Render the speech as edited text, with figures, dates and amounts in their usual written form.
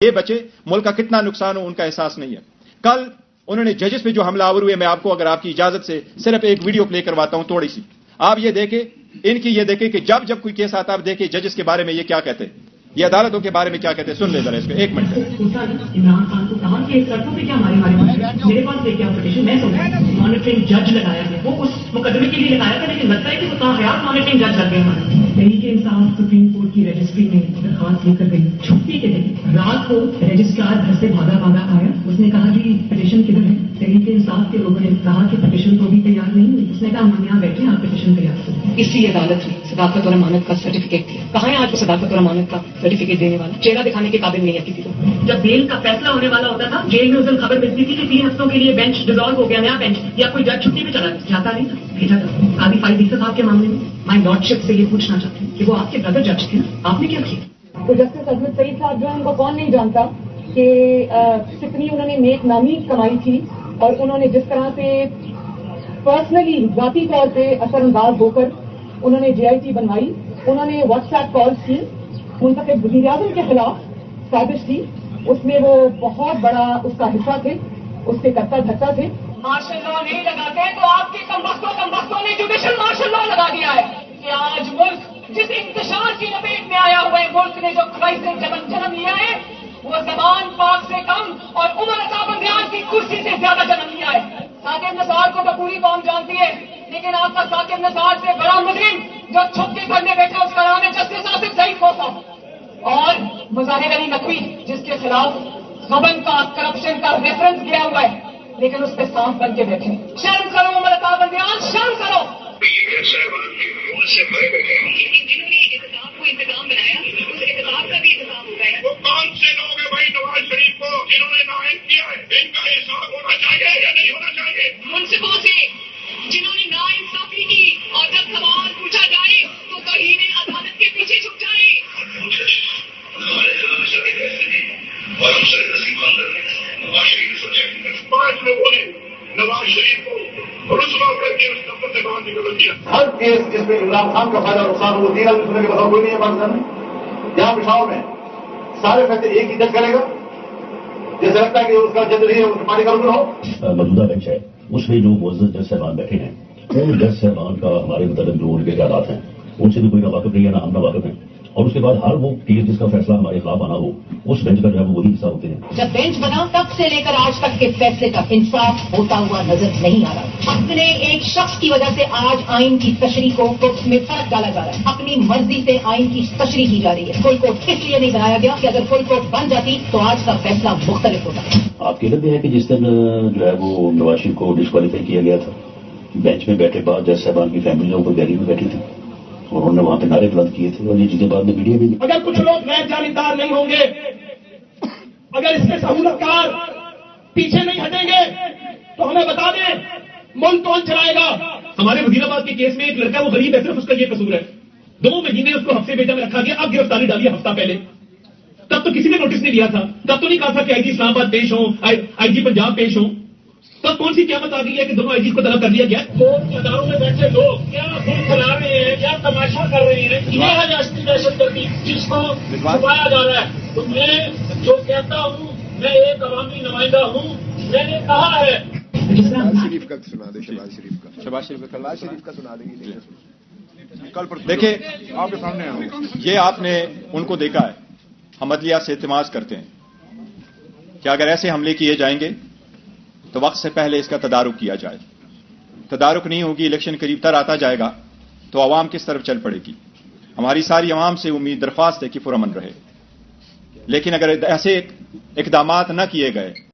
یہ بچے ملک کا کتنا نقصان ہو ان کا احساس نہیں ہے. کل انہوں نے ججز پہ جو حملہ آور ہوئے، میں آپ کو اگر آپ کی اجازت سے صرف ایک ویڈیو پلے کرواتا ہوں تھوڑی سی. آپ یہ دیکھیں، ان کی یہ دیکھیں کہ جب کوئی کیس آتا ہے آپ دیکھیں ججز کے بارے میں یہ کیا کہتے ہیں، یہ عدالتوں کے بارے میں کیا کہتے ہیں. سن لیں ذرا اس پہ ایک منٹ. عمران خان کو کہا کہ سڑکوں پہ کیا میرے پاس لے کے آپ پٹیشن میں مانیٹرنگ جج لگایا ہے، وہ اس مقدمے کے لیے لگایا تھا، لیکن لگتا ہے کہ وہ تاحیات مانیٹرنگ جج لگ گئے ہمارے. تحریک انصاف سپریم کورٹ کی رجسٹری میں درخواست لے کر گئی. چھٹی کے دن رات کو رجسٹرار گھر سے بھاگا آیا. اس نے کہا جی پٹیشن کدھر ہے؟ تحریک انصاف کے لوگوں نے کہا کہ پٹیشن تو بھی تیار نہیں ہوئی. اس نے کہا ہم یہاں بیٹھے آپ پٹیشن تیار کریں. اسی عدالت میں صداقت اور امانت کا سرٹیفکیٹ دیا. کہاں ہے آج وہ صداقت اور امانت کا سرٹیفکیٹ دینے والا؟ چہرہ دکھانے کے قابل نہیں ہے کسی کو. جب بیل کا فیصلہ ہونے والا ہوتا تھا جیل میں اس دن خبر ملتی تھی کہ 3 ہفتوں کے لیے بینچ ڈیزالو ہو گیا، نیا بینچ، یا کوئی جج چھٹی پہ چلا جاتا نہیں تھا، بھیجا تھا. قاضی فائز عیسیٰ صاحب کے معاملے میں مائی لارڈ شپ سے یہ پوچھنا چاہتے ہیں کہ وہ آپ کے برادر جج تھے، آپ نے کیا کیا؟ تو جسٹس عظمت سعید صاحب جو ہے ان کو کون نہیں جانتا کہ کتنی انہوں نے نیک نامی کمائی تھی، اور انہوں نے جس طرح سے پرسنلی ذاتی طور پہ اثر انداز ہو کر انہوں نے JIT بنوائی. انہوں نے واٹس ایپ کالز کی منتخب وزیر اعظم کے خلاف سازش کی، اس میں وہ بہت بڑا اس کا حصہ تھے، اس سے کرتا دھرتا تھے. مارشل لا نہیں لگاتے تو آپ کے کمبختوں نے جوڈیشل مارشل لا لگا دیا ہے کہ آج ملک جس انتشار کی لپیٹ میں آیا ہوا ہے، ملک نے جو کرائسس جنم لیا ہے وہ زبان پاک سے کم اور عمر عطا بندیان کی کرسی سے زیادہ جنم لیا ہے. ثاقب نثار کو تو پوری قوم جانتی ہے، لیکن آپ کا ثاقب نثار سے بڑا مجرم جو چھپ کے گھر میں بیٹھا اس کا نام ہے جسٹس آصف ضعیف ہوتا، اور مظاہر علی نقوی جس کے خلاف غبن کا کرپشن کا ریفرنس گیا ہوا ہے، لیکن اس پہ سانپ بن کے بیٹھے. شرم کرو عمر عطا بندیان، شرم کرو. جنہوں نے احتساب کو انتظام بنایا اس احتساب کا بھی انتظام ہوتا ہے. وہ کون سے لوگ ہیں بھائی نواز شریف کو جنہوں نے نائب کیا ہے؟ ان کا احساس ہونا چاہیے یا نہیں ہونا چاہیے؟ منصفوں سے جنہوں نے ناانصافی کی، اور جب سوال پوچھا جائے تو توہین عدالت کے پیچھے چھپ جائے. اور ہم سر نصیب نواز شریف سوچے 5 لوگوں نے نواز شریف کو رسوا کر کے اس دفتر سے باہر نکل دیا. ہر کیس جس میں عمران خان کا فائدہ نقصان ہو، 3 آدمی سننے کے بتا کوئی نہیں ہے پاکستان میں. یہاں پشاور میں سارے فیصلے ایک ہی جج کرے گا، جیسے لگتا ہے کہ اس کا جج نہیں ہے اس پانی کا رکن ہو. موجودہ بینچ ہے اس میں جو معزز جج صاحبان بیٹھے ہیں، وہ جج صاحبان کا ہمارے متعلق جو ان کے خیالات ہیں ان سے بھی کوئی نہ واقف نہیں ہے نہ ہم نہ واقف ہیں. اور اس کے بعد ہر وہ کیس جس کا فیصلہ ہمارے خلاف آنا ہو اس بینچ کا جو ہے وہی حصہ ہوتے ہیں. جب بینچ بنا تب سے لے کر آج تک کے فیصلے کا انصاف ہوتا ہوا نظر نہیں آ رہا. اپنے ایک شخص کی وجہ سے آج آئین کی تشریح کو میں فرق ڈالا جا رہا ہے. اپنی مرضی سے آئین کی تشریح کی جا رہی ہے. فل کورٹ اس لیے نہیں بنایا گیا کہ اگر فل کورٹ بن جاتی تو آج کا فیصلہ مختلف ہوتا. آپ کی علم بھی ہے کہ جس دن جو ہے وہ نواز شریف کو ڈسکوالیفائی کیا گیا تھا، بینچ میں بیٹھے بعد جج صاحبان کی فیملی اوپر گیلری میں بیٹھی تھی اور انہوں نے وہاں پہ نعرے بلند کیے تھے، اور یہ چیزیں بعد میں میڈیا میں. اگر کچھ لوگ غیر جانبدار نہیں ہوں گے، اگر اس کے سہولت کار پیچھے نہیں ہٹیں گے تو ہمیں بتا دیں ملک کون چلائے گا. ہمارے وزیر آباد کے کیس میں ایک لڑکا وہ غریب ہے، صرف اس کا یہ قصور ہے. 2 مہینے اس کو ہفتے بیٹا میں رکھا گیا، اب گرفتاری ڈالی ہفتہ پہلے. تب تو کسی نے نوٹس نہیں دیا تھا، تب تو نہیں کہا تھا کہ IG اسلام آباد پیش ہوں، IG پنجاب پیش ہوں. تب کون سی قیامت آ گئی ہے کہ دونوں IG کو طلب کر لیا گیا. اداروں میں بیٹھے لوگ کیا خون کھلا رہے ہیں، کیا تماشا کر رہے ہیں. یہ ہے ریاستی دہشت گردی جس کو چھپایا جا رہا ہے. تو میں جو کہتا ہوں، میں ایک عوامی نمائندہ ہوں، میں نے کہا ہے. شہباز شریف کا سنا دیں. کل پر دیکھیں آپ کے سامنے یہ آپ نے ان کو دیکھا ہے، ہم عدلیہ سے التماس کرتے ہیں کہ اگر ایسے حملے کیے جائیں گے تو وقت سے پہلے اس کا تدارک کیا جائے. تدارک نہیں ہوگی، الیکشن قریب تر آتا جائے گا تو عوام کس طرف چل پڑے گی. ہماری ساری عوام سے امید درخواست ہے کہ پرامن رہے، لیکن اگر ایسے اقدامات نہ کیے گئے